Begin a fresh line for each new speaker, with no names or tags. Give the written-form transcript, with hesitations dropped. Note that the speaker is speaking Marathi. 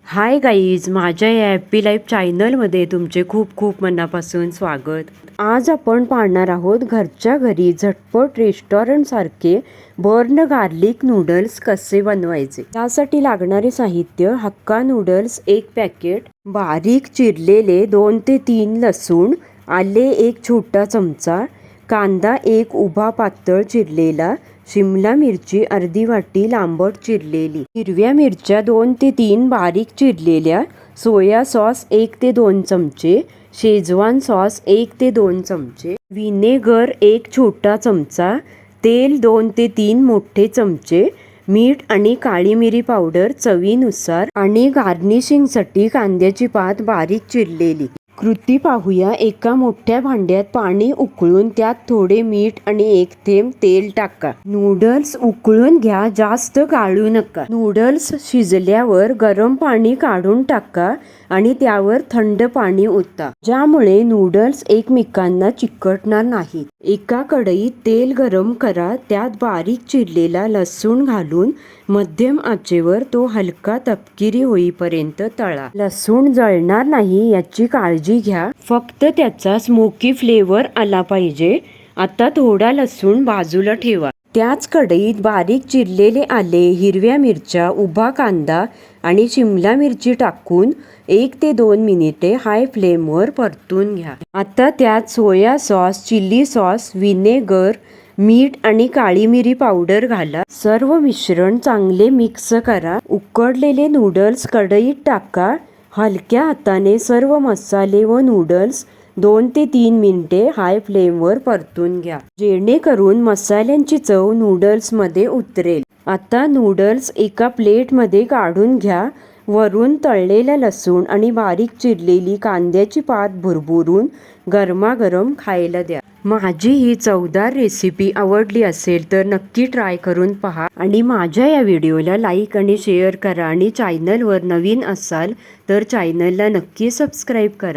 हाय गाईज, माझ्या या हॅप्पी लाईफ चॅनलमध्ये तुमचे खूप खूप मनापासून स्वागत. आज आपण पाहणार आहोत घरच्या घरी झटपट रेस्टॉरंटसारखे बर्न गार्लिक नूडल्स कसे बनवायचे. त्यासाठी लागणारे साहित्य: हक्का नूडल्स 1 पॅकेट, बारीक चिरलेले 2 ते 3 लसूण, आले 1 छोटा चमचा, कांदा 1 उभा पातळ चिरलेला, शिमला मिरची अर्धी वाटी लांबट चिरलेली, हिरव्या मिरच्या 2 ते 3 बारीक चिरलेल्या, सोया सॉस 1 ते 2 चमचे, शेजवान सॉस 1 ते 2 चमचे, व्हिनेगर 1 छोटा चमचा, तेल 2 ते 3 मोठे चमचे, मीठ आणि काळी मिरी पावडर चवीनुसार आणि गार्निशिंगसाठी कांद्याची पात बारीक चिरलेली. कृती पाहूया. एका मोठ्या भांड्यात पाणी उकळून त्यात थोडे मीठ आणि 1 थेंब तेल टाका. नूडल्स उकळून घ्या, जास्त गाळू नका. नूडल्स शिजल्यावर गरम पाणी काढून टाका आणि त्यावर थंड पाणी ओता, ज्यामुळे नूडल्स एकमेकांना चिकटणार नाहीत. एका कढईत तेल गरम करा, त्यात बारीक चिरलेला लसूण घालून मध्यम आचेवर तो हलका तपकिरी होईपर्यंत तळा. लसूण जळणार नाही याची काळजी घ्या, फक्त त्याचा स्मोकी फ्लेवर आला पाहिजे. आता थोडा लसूण बाजूला ठेवा. त्याच कढईत बारीक चिरलेले आले, हिरव्या मिरच्या, उभा कांदा आणि शिमला मिरची टाकून 1 ते 2 मिनिटे हाय फ्लेमवर परतून घ्या. आता त्यात soya sauce, chilli sauce, vinegar, मीठ आणि काळी मिरी पावडर घाला. सर्व मिश्रण चांगले मिक्स करा. उकडलेले नूडल्स कढईत टाका. हलक्या हाताने सर्व मसाले व नूडल्स 2 ते 3 मिनिटे हाय फ्लेमवर परतून घ्या, जेणेकरून मसाल्यांची चव नूडल्समध्ये उतरेल. आता नूडल्स एका प्लेटमध्ये काढून घ्या. वरून तळलेला लसूण आणि बारीक चिरलेली कांद्याची पात भुरभुरून गरमागरम खायला द्या. माझी ही चवदार रेसिपी आवडली असेल तर नक्की ट्राय करून पहा आणि माझ्या या व्हिडिओला लाईक आणि शेअर करा आणि चॅनलवर नवीन असाल तर चॅनलला नक्की सबस्क्राईब करा.